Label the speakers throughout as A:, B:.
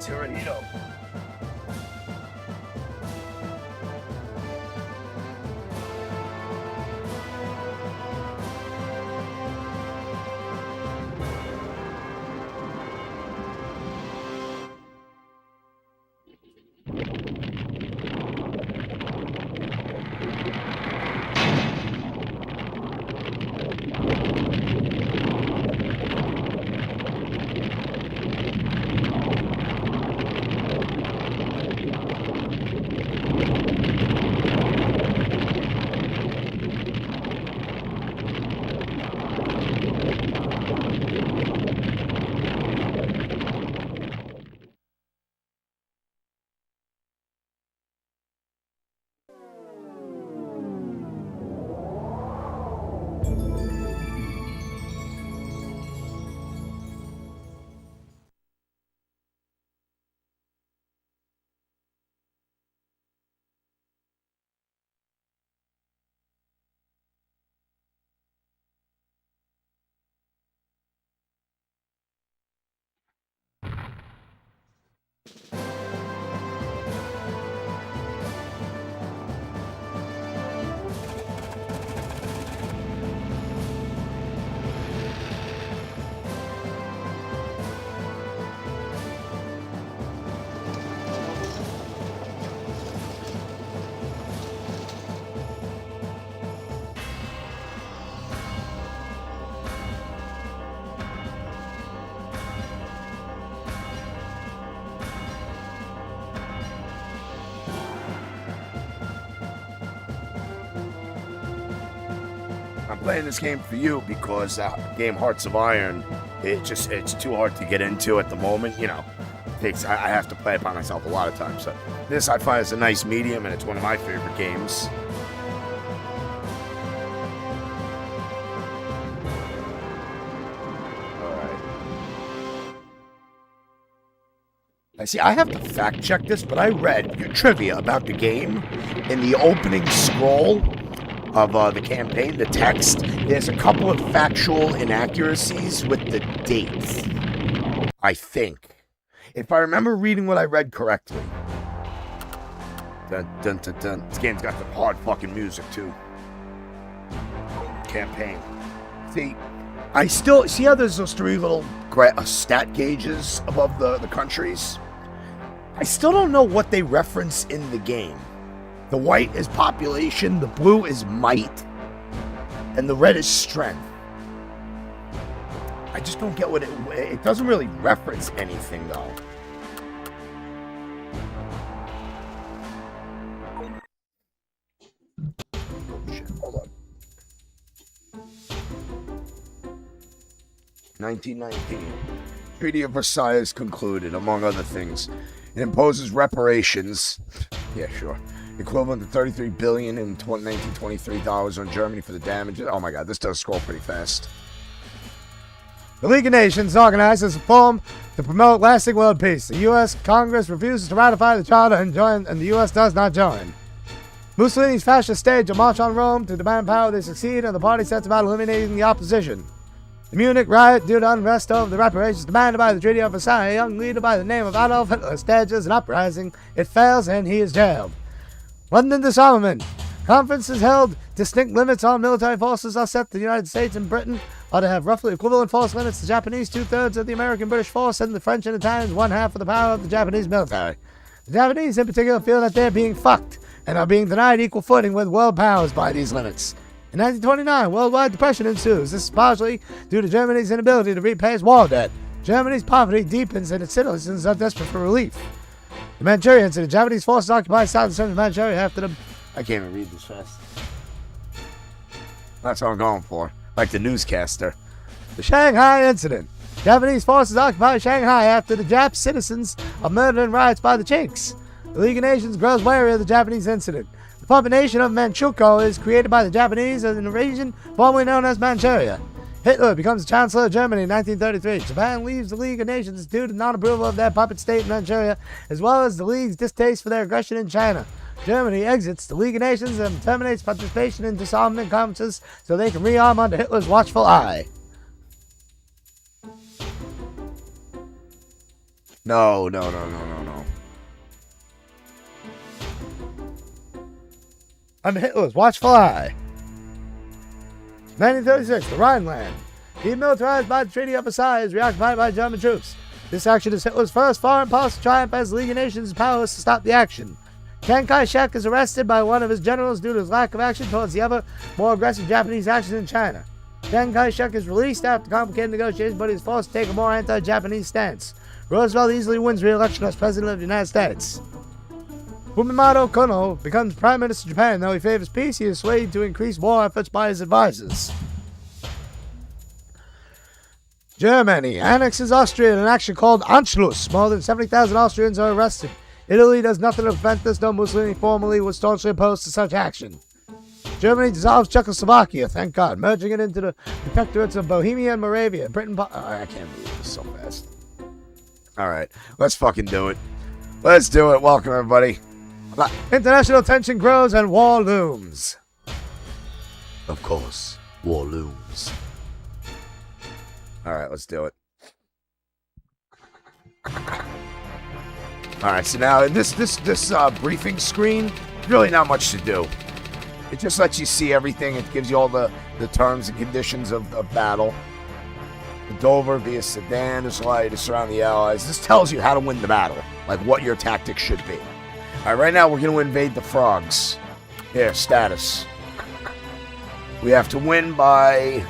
A: It's Hirohito. I'm playing this game for you because game Hearts of Iron, it's too hard to get into at the moment. You know, I have to play it by myself a lot of times. So this I find is a nice medium, and it's one of my favorite games. I have to fact check this, but I read your trivia about the game in the opening scroll of the campaign, the text. There's a couple of factual inaccuracies with the dates, I think. If I remember reading what I read correctly. Dun, dun, dun, dun. This game's got some hard fucking music, too. Campaign. See, I still... See how there's those three little stat gauges above the countries? I still don't know what they reference in the game. The white is population, the blue is might, and the red is strength. I just don't get what it doesn't really reference anything, though. Oh, shit, hold on. 1919. Treaty of Versailles is concluded, among other things. It imposes reparations, yeah, sure, equivalent to $33 billion in 1923 dollars on Germany for the damages. Oh my god, this does scroll pretty fast.
B: The League of Nations organizes a forum to promote lasting world peace. The U.S. Congress refuses to ratify the charter and the U.S. does not join. Mussolini's fascists stage a march on Rome to demand power. They succeed, and the party sets about eliminating the opposition. The Munich riot due to unrest over the reparations demanded by the Treaty of Versailles. A young leader by the name of Adolf Hitler stages an uprising. It fails, and he is jailed. London disarmament. Conference is held. Distinct limits on military forces are set. The United States and Britain are to have roughly equivalent force limits. The Japanese 2/3 of the American British force, and the French and Italians 1/2 of the power of the Japanese military. The Japanese in particular feel that they're being fucked and are being denied equal footing with world powers by these limits. In 1929, worldwide depression ensues. This is partially due to Germany's inability to repay its war debt. Germany's poverty deepens and its citizens are desperate for relief. The Manchurian incident. Japanese forces occupy south and central Manchuria after the...
A: I can't even read this fast. That's what I'm going for. Like the newscaster.
B: The Shanghai incident. Japanese forces occupy Shanghai after the Jap citizens are murdered in riots by the Chinks. The League of Nations grows wary of the Japanese incident. The puppet nation of Manchukuo is created by the Japanese in a region formerly known as Manchuria. Hitler becomes Chancellor of Germany in 1933. Japan leaves the League of Nations due to non-approval of their puppet state in Manchuria, as well as the League's distaste for their aggression in China. Germany exits the League of Nations and terminates participation in disarmament conferences so they can rearm under Hitler's watchful eye.
A: No.
B: Under Hitler's watchful eye. 1936, the Rhineland. Demilitarized by the Treaty of Versailles, reoccupied by German troops. This action is Hitler's first foreign policy triumph as the League of Nations is powerless to stop the action. Chiang Kai-shek is arrested by one of his generals due to his lack of action towards the other, more aggressive Japanese actions in China. Chiang Kai-shek is released after complicated negotiations, but is forced to take a more anti-Japanese stance. Roosevelt easily wins re-election as President of the United States. Fumimaro Kono becomes Prime Minister of Japan. Though he favors peace, he is swayed to increase war efforts by his advisors. Germany annexes Austria in an action called Anschluss. More than 70,000 Austrians are arrested. Italy does nothing to prevent this, though Mussolini formally was staunchly opposed to such action. Germany dissolves Czechoslovakia, thank God, merging it into the protectorates of Bohemia and Moravia. Britain... I can't believe this so fast. Alright, let's fucking do it. Let's do it. Welcome, everybody. International tension grows and war looms. Of course, war looms. Alright, let's do it. Alright, so now this briefing screen, really not much to do. It just lets you see everything. It gives you all the terms and conditions of battle. The Dover via Sedan is light to surround the Allies. This tells you how to win the battle, like what your tactics should be. Alright, right now we're going to invade the frogs. Here, status. We have to win by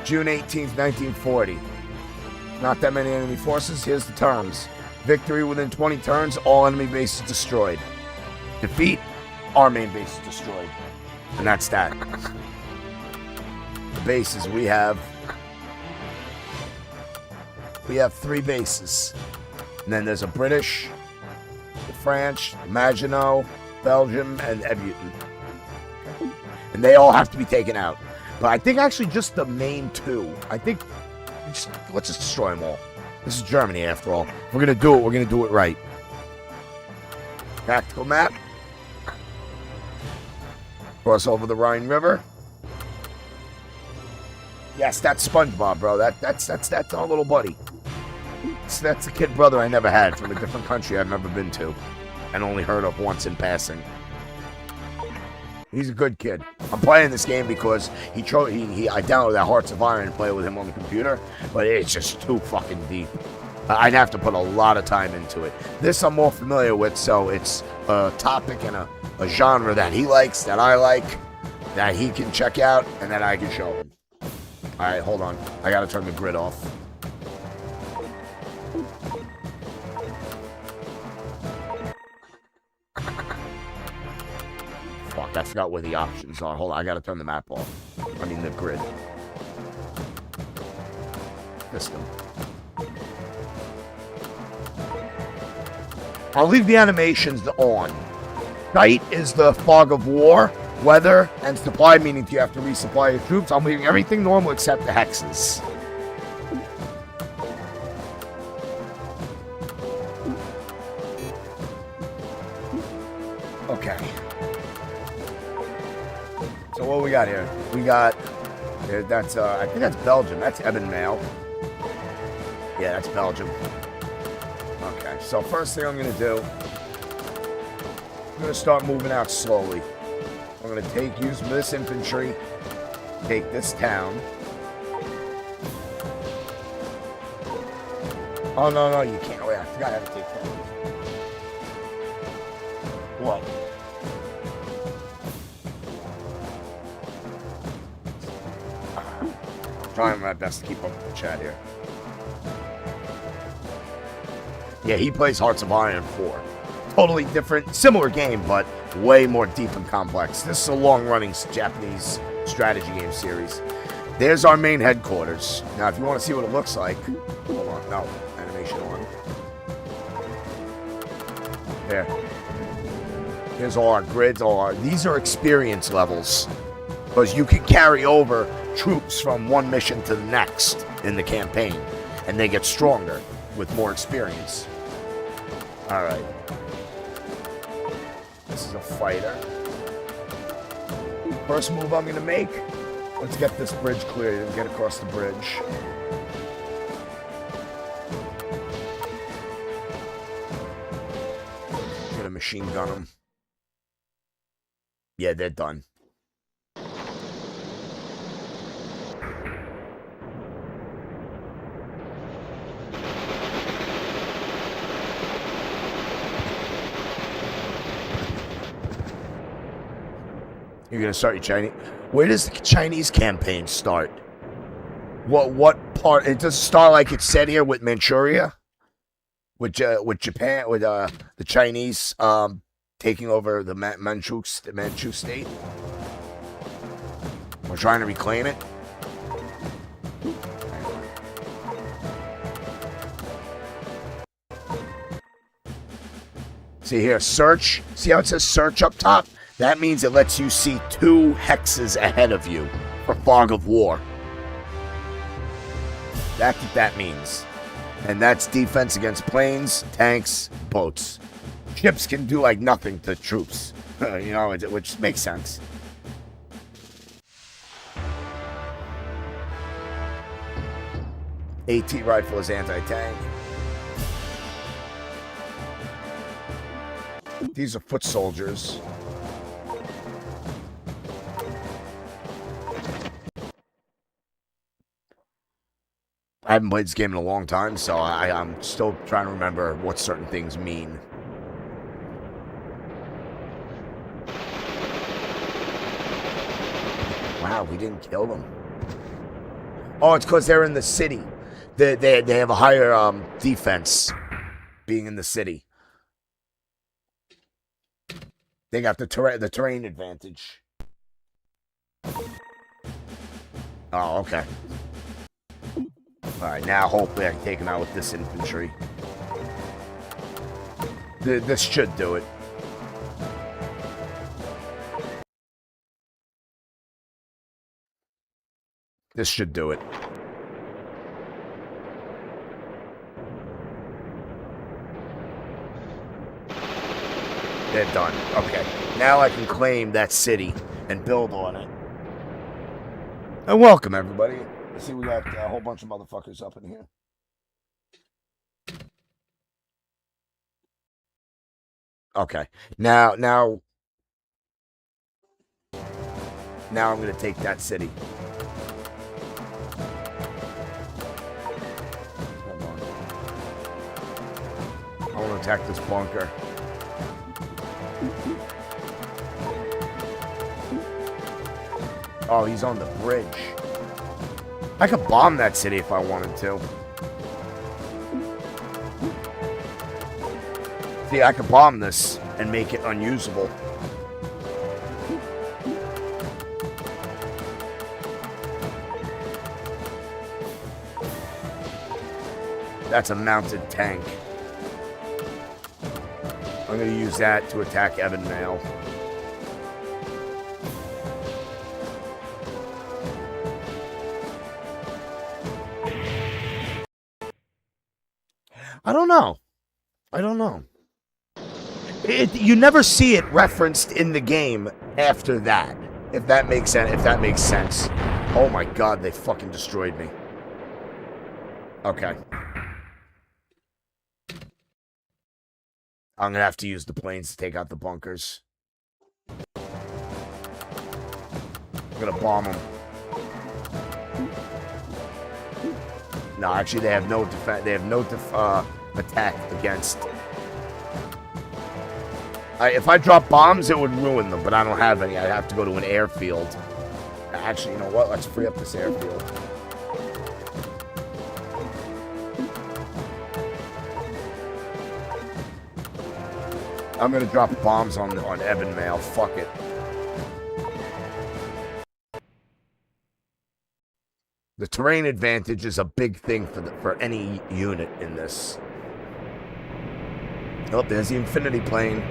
B: June 18th, 1940. Not that many enemy forces. Here's the terms. Victory within 20 turns, all enemy bases destroyed. Defeat, our main base is destroyed. And that's that. The bases we have 3 bases. And then there's a British, the French, Maginot, Belgium, and Ebuton. And they all have to be taken out. But I think actually just the main 2. I think let's just destroy them all. This is Germany after all. If we're gonna do it, we're gonna do it right. Tactical map. Cross over the Rhine River. Yes, that's SpongeBob, bro. That's our little buddy. That's a kid brother I never had from a different country I've never been to and only heard of once in passing. He's a good kid. I'm playing this game because I downloaded that Hearts of Iron and play with him on the computer, but it's just too fucking deep. I'd have to put a lot of time into it. This I'm more familiar with, so it's a topic and a genre that he likes, that I like, that he can check out, and that I can show him. Alright, hold on. I gotta turn the grid off. Fuck, I forgot where the options are. Hold on, I gotta turn the map off. I mean the grid. System. I'll leave the animations on. Night is the fog of war, weather, and supply, meaning you have to resupply your troops. I'm leaving everything normal except the hexes. Okay. So what we got here? We got that's I think that's Belgium. That's Ebenmail. Yeah, that's Belgium. Okay, so first thing I'm gonna do, I'm gonna start moving out slowly. I'm gonna use this infantry, take this town. Oh no, you can't. Wait, I forgot how to take that. What? I'm trying my best to keep up with the chat here. Yeah, he plays Hearts of Iron 4. Totally different, similar game, but way more deep and complex. This is a long-running Japanese strategy game series. There's our main headquarters. Now, if you want to see what it looks like, hold on, no, animation on. There. Here's all our grids, these are experience levels. Because you can carry over troops from one mission to the next in the campaign. And they get stronger with more experience. Alright. This is a fighter. First move I'm going to make. Let's get this bridge cleared and get across the bridge.
A: machine gun them. Yeah, they're done. You're gonna start your Chinese. Where does the Chinese campaign start? What part? It does start like it said here with Manchuria, with Japan, with the Chinese taking over the Manchu state. We're trying to reclaim it. See here, search. See how it says search up top? That means it lets you see 2 hexes ahead of you for fog of war. That's what that means. And that's defense against planes, tanks, boats. Ships can do like nothing to troops. You know, which makes sense. AT rifle is anti-tank. These are foot soldiers. I haven't played this game in a long time, so I'm still trying to remember what certain things mean. Wow, we didn't kill them. Oh, it's because they're in the city. They have a higher defense being in the city. They got the terrain advantage. Oh, okay. Alright, now hopefully I can take him out with this infantry. This should do it. This should do it. They're done. Okay. Now I can claim that city and build on it. And welcome, everybody. I see we got a whole bunch of motherfuckers up in here. Okay. Now I'm going to take that city. Hold on. I want to attack this bunker. Oh, he's on the bridge. I could bomb that city if I wanted to. See, I could bomb this and make it unusable. That's a mounted tank. I'm going to use that to attack Evan Mail. I don't know. You never see it referenced in the game after that. If that makes sense. Oh my god, they fucking destroyed me. Okay. I'm gonna have to use the planes to take out the bunkers. I'm gonna bomb them. No, actually, they have no defense. They have no attack against. If I drop bombs, it would ruin them, but I don't have any. I'd have to go to an airfield. Actually, you know what? Let's free up this airfield. I'm gonna drop bombs on Evan Mail. Fuck it. The terrain advantage is a big thing for any unit in this. Oh, there's the Infinity plane.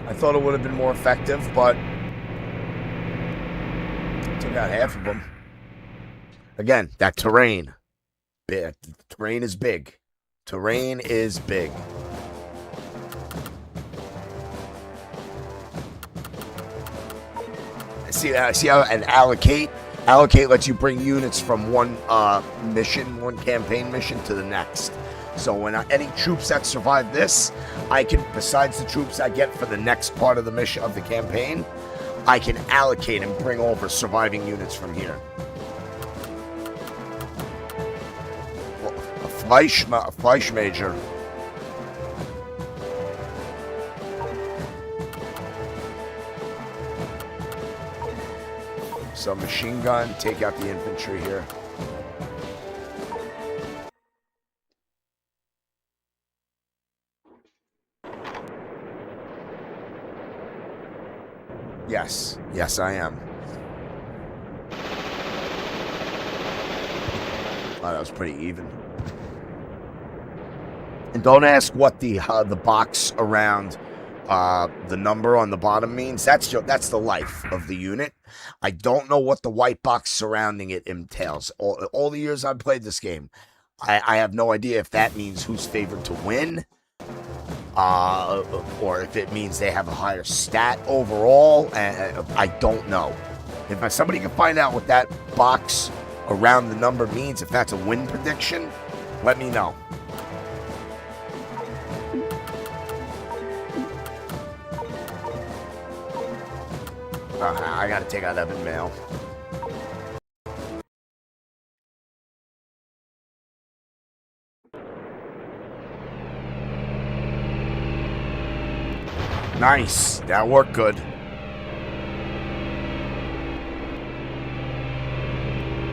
A: I thought it would have been more effective, but took out half of them. Again, that terrain. The terrain is big. Terrain is big. See how and allocate Allocate lets you bring units from one one campaign mission to the next. So when any troops that survive this, I can, besides the troops I get for the next part of the mission of the campaign, I can allocate and bring over surviving units from here. A Fleisch Major. So machine gun, take out the infantry here. Yes. Yes, I am. Oh, that was pretty even. And don't ask what the box around the number on the bottom means. That's the life of the unit. I don't know what the white box surrounding it entails. All the years I've played this game, I have no idea if that means who's favored to win, or if it means they have a higher stat overall. I don't know. If somebody can find out what that box around the number means, if that's a win prediction, let me know. I gotta take out Evan Mail. Nice. That worked good.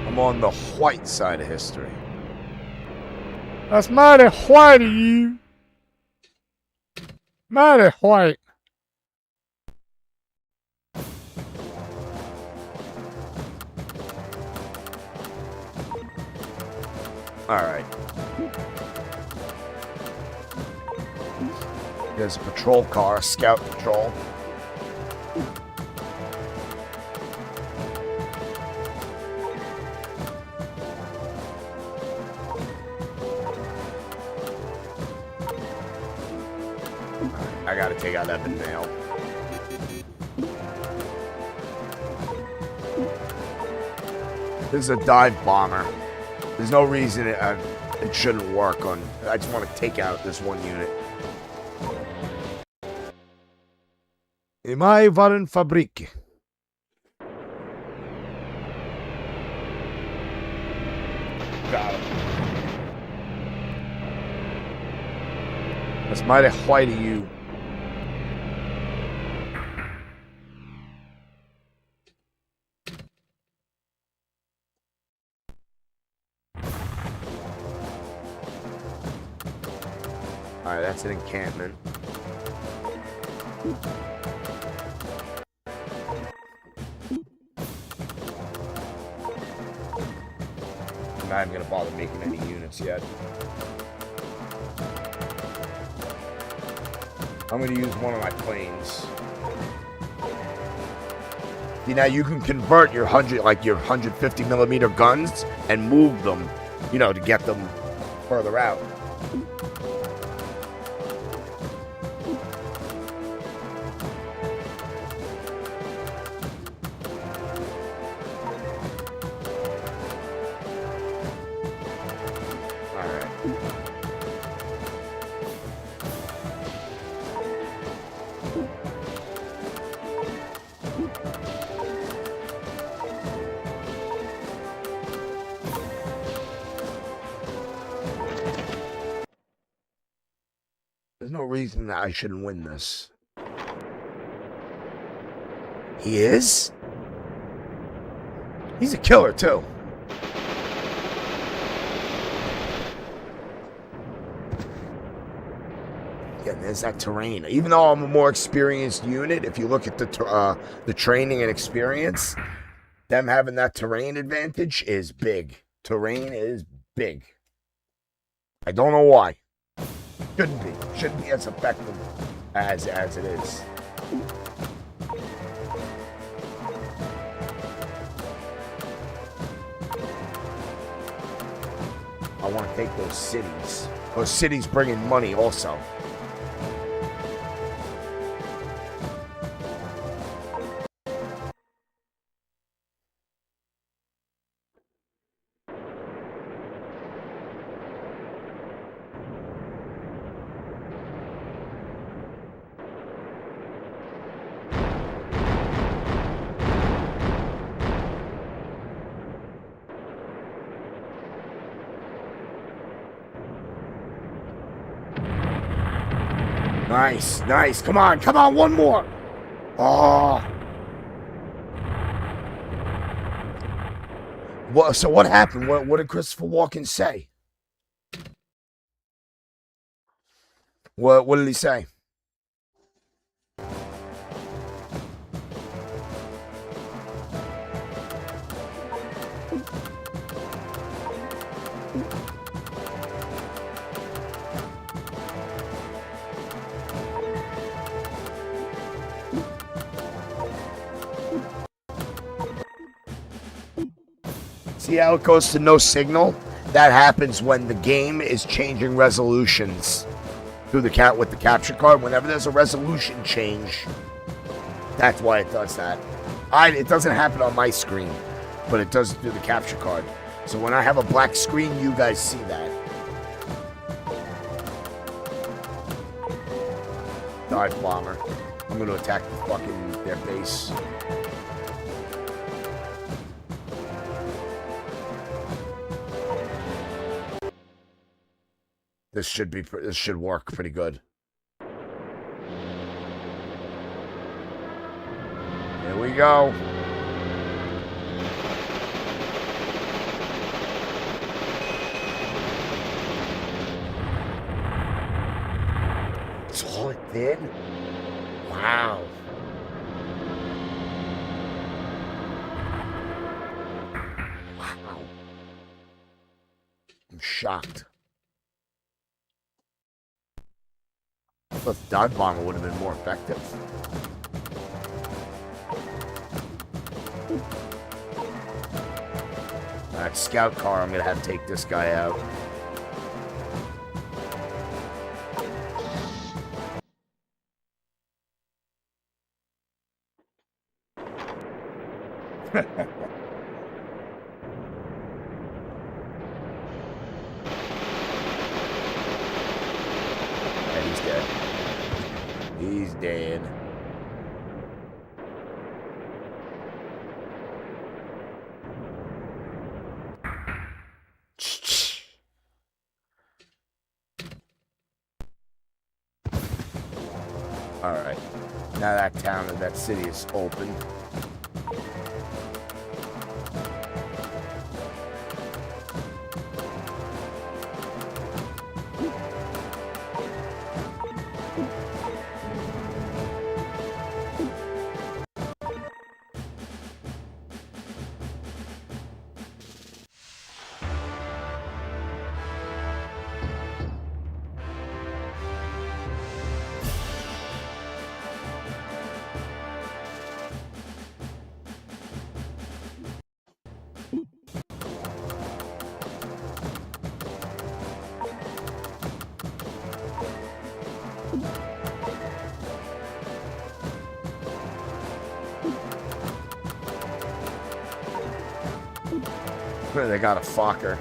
A: I'm on the white side of history.
B: That's mighty white of you. Mighty white.
A: Alright. There's a patrol car, a scout patrol. I gotta take out Evan Mail. This is a dive bomber. There's no reason it shouldn't work on. I just want to take out this one unit.
B: Imai waren Fabrik.
A: Got him. That's mighty white of you. Alright, that's an encampment. I'm not even gonna bother making any units yet. I'm gonna use one of my planes. See, now you can convert your 150 millimeter guns and move them, to get them further out. There's no reason that I shouldn't win this. He is? He's a killer, too. Yeah, there's that terrain. Even though I'm a more experienced unit, if you look at the training and experience, them having that terrain advantage is big. Terrain is big. I don't know why. Shouldn't be as effective as it is. I want to take those cities. Those cities bring in money also. Nice, nice. Come on, one more. Oh. So what happened? What did Christopher Walken say? What did he say? See how it goes to no signal? That happens when the game is changing resolutions through the with the capture card. Whenever there's a resolution change, that's why it does that. It doesn't happen on my screen, but it does through the capture card. So when I have a black screen, you guys see that. Dive bomber. I'm going to attack the fucking their base. This should work pretty good. Here we go. That's all it did? Wow. Wow. I'm shocked. I thought the dive bomber would have been more effective. Alright, scout car, I'm gonna have to take this guy out. He's dead. He's dead. Alright. Now that town or that city is open. They got a Fokker.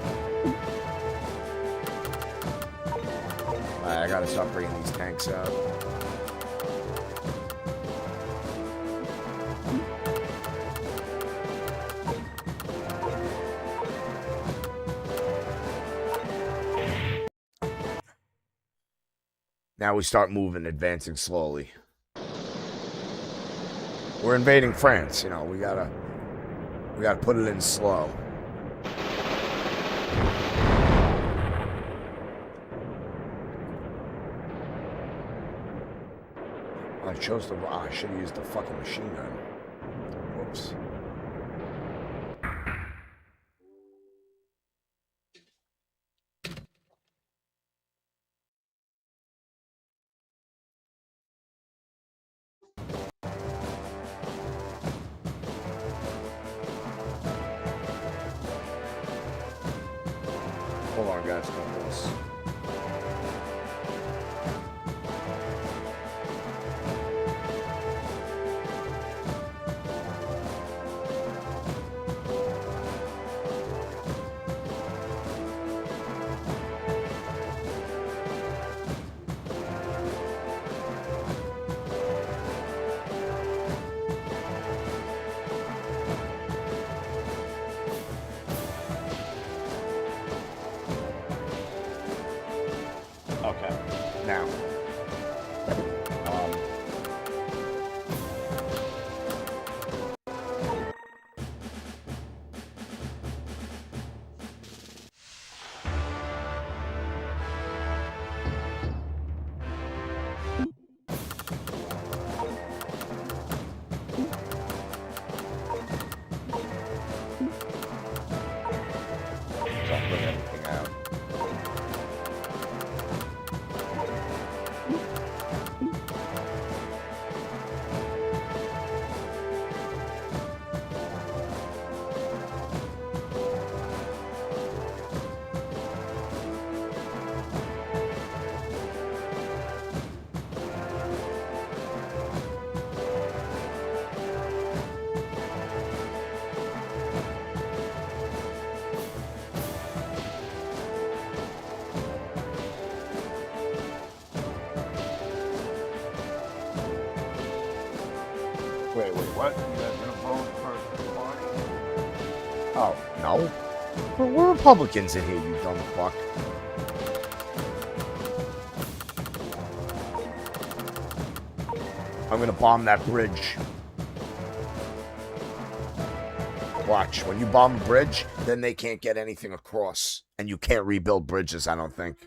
A: I gotta stop bringing these tanks out. Now we start moving, advancing slowly. We're invading France, you know, we gotta put it in slow. I should have used the fucking machine gun. Whoops. Hold on, guys. Hold this. What? You guys gonna vote for the party? Oh, no. We're Republicans in here, you dumb fuck. I'm gonna bomb that bridge. Watch, when you bomb a bridge, then they can't get anything across. And you can't rebuild bridges, I don't think.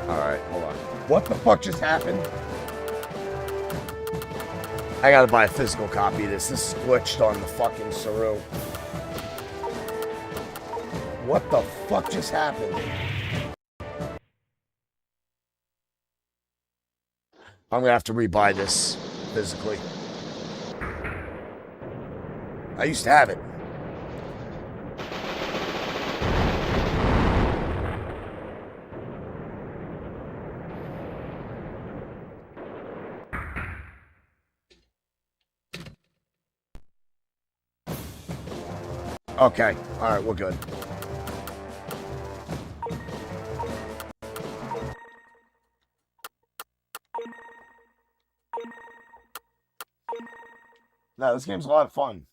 A: Alright, hold on. What the fuck just happened? I gotta buy a physical copy of this. This is glitched on the fucking Saru. What the fuck just happened? I'm gonna have to rebuy this physically. I used to have it. Okay, alright, we're good. No, this game's a lot of fun.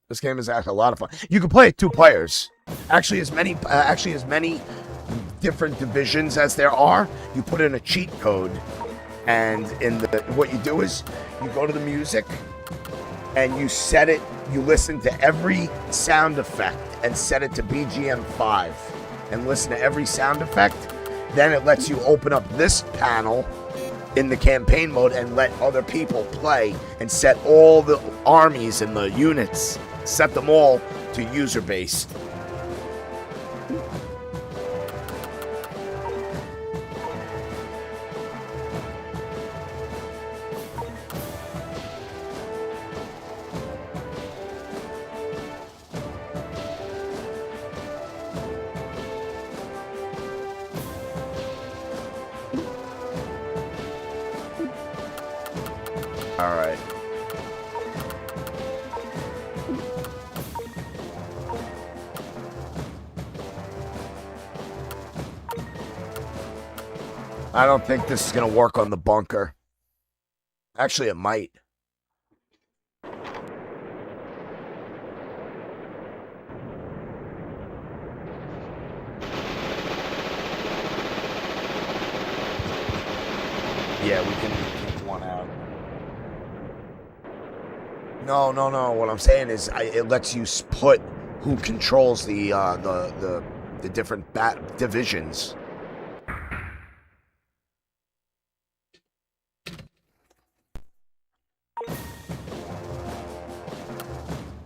A: This game is actually a lot of fun. You can play it 2 players. Actually, as many different divisions as there are. You put in a cheat code, and what you do is you go to the music, and you set it. You listen to every sound effect and set it to BGM 5, and listen to every sound effect. Then it lets you open up this panel in the campaign mode and let other people play and set all the armies and the units, set them all to user-based. All right. I don't think this is going to work on the bunker. Actually, it might. Yeah, we can take one out. No. What I'm saying is, it lets you put who controls the different divisions.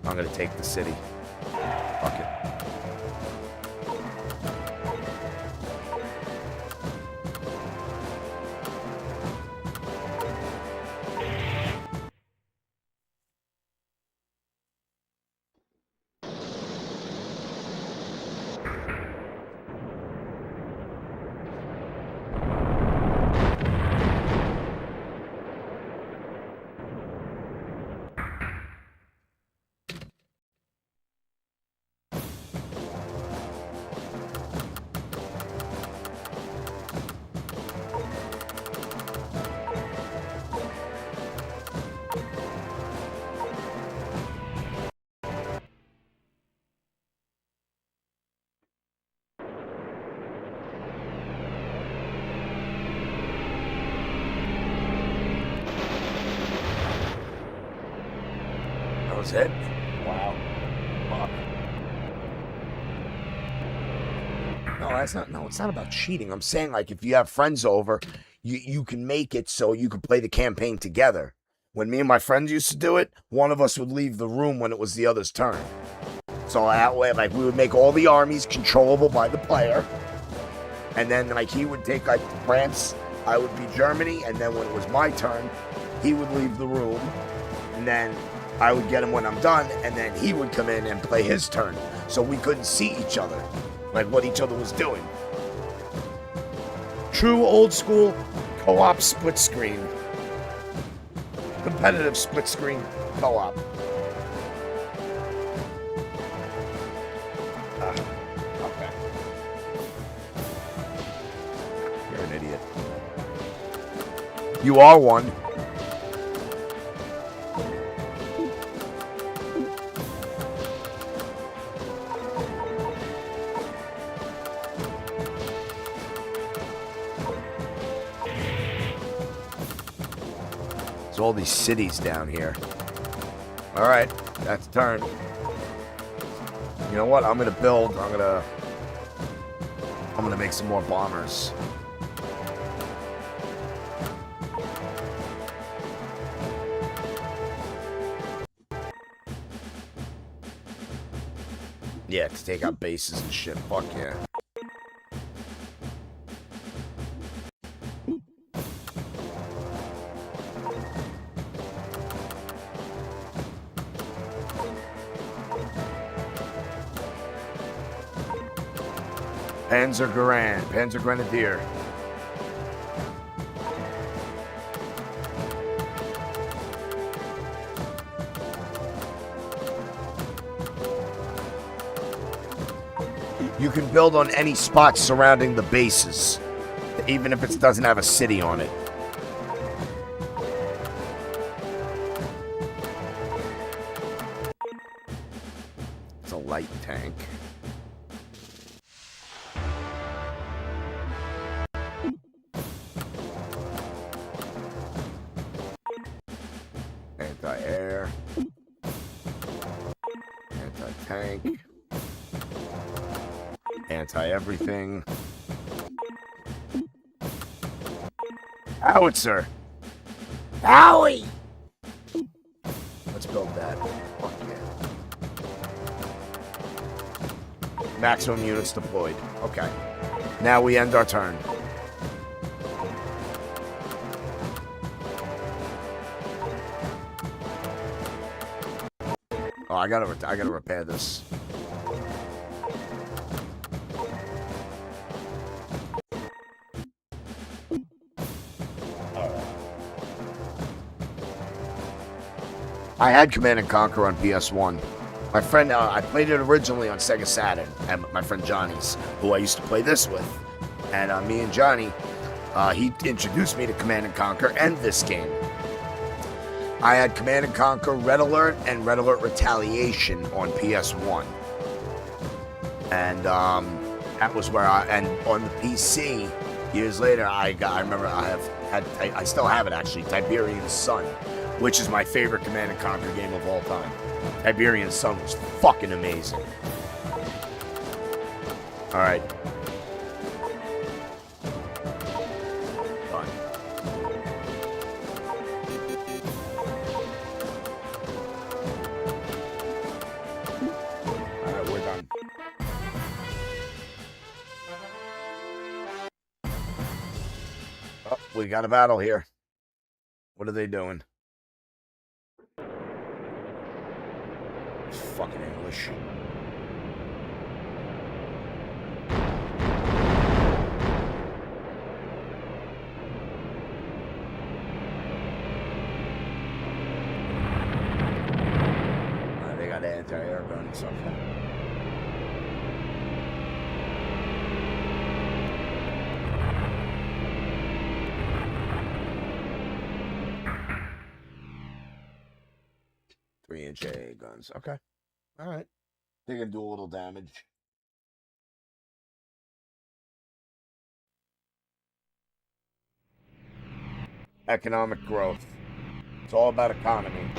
A: I'm gonna take the city. Fuck it. That was it? Wow. Fuck. No, that's not. No, it's not about cheating. I'm saying like if you have friends over, you can make it so you can play the campaign together. When me and my friends used to do it, one of us would leave the room when it was the other's turn. So that way, like we would make all the armies controllable by the player, and then like he would take like France, I would be Germany, and then when it was my turn, he would leave the room, and then I would get him when I'm done, and then he would come in and play his turn. So we couldn't see each other, like what each other was doing. True old school co-op split screen. Competitive split screen co-op. Okay. You're an idiot. You are one. There's all these cities down here. All right, that's a turn. You know what? I'm gonna build. I'm gonna make some more bombers. Yeah, to take out bases and shit. Fuck yeah. Panzer Grenadier. You can build on any spot surrounding the bases, even if it doesn't have a city on it. It's a light tank. Anti-air. Anti-tank. Anti-everything. Howitzer. Howie! Let's build that. Fuck yeah. Maximum units deployed. Okay. Now we end our turn. Oh, I gotta repair this. I had Command & Conquer on PS1. My friend, I played it originally on Sega Saturn, and my friend Johnny's, who I used to play this with. And me and Johnny, he introduced me to Command & Conquer and this game. I had Command & Conquer Red Alert and Red Alert Retaliation on PS1. And that was where and on the PC, years later, I remember I still have it actually, Tiberian Sun, which is my favorite Command & Conquer game of all time. Tiberian Sun was fucking amazing. Alright. Done. Alright, we're done. Oh, we got a battle here. What are they doing? Fucking English. They got anti-air guns. Okay. Three-inch AA guns. Okay. All right. They can do a little damage. Economic growth. It's all about economy.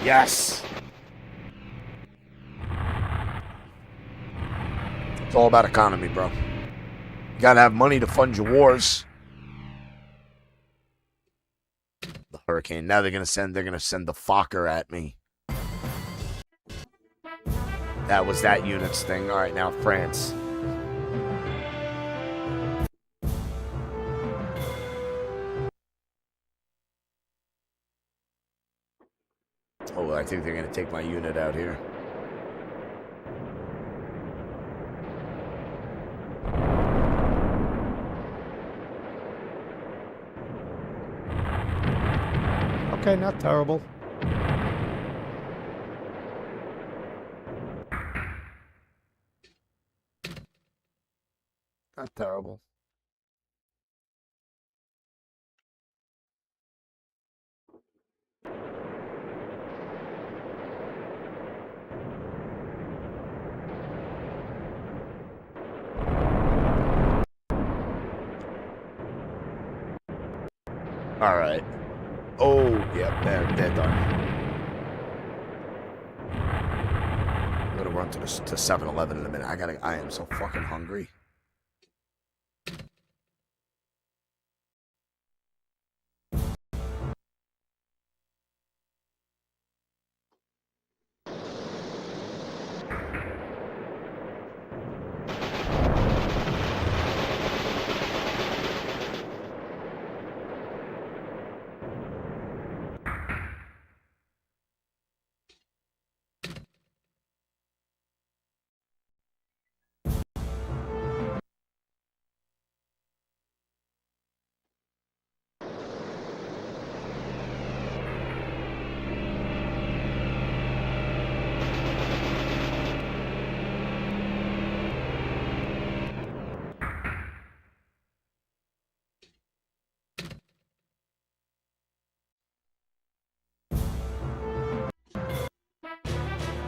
A: Yes! It's all about economy, bro. You gotta have money to fund your wars. The Hurricane. Now they're gonna send the Fokker at me. That was that unit's thing. All right, now France. Oh, I think they're gonna take my unit out here.
B: Okay, not terrible. Not terrible.
A: All right. Oh, yeah, they're done. I'm gonna run to 7-Eleven in a minute. I am so fucking hungry.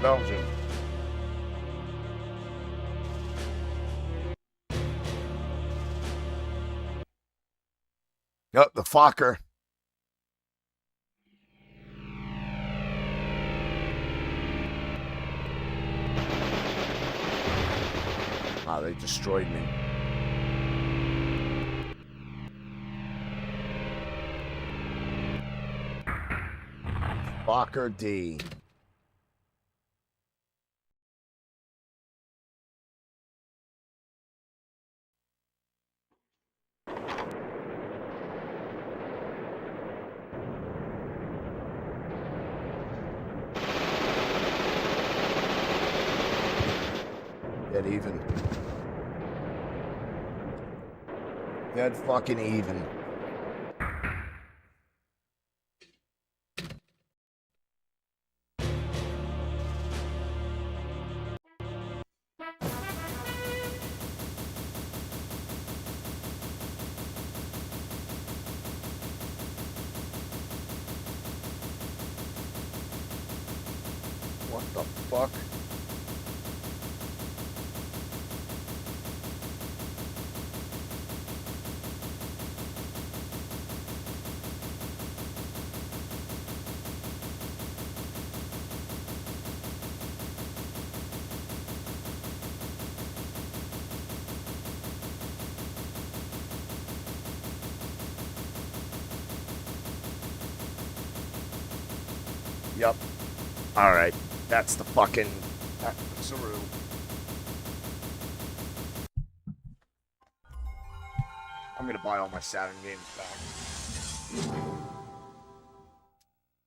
A: Belgium. Yep, the Fokker. Wow, they destroyed me. Fokker D. Dead even. Dead fucking even. What the fuck? Yep. Alright. That's the fucking... That's the room. I'm gonna buy all my Saturn games back.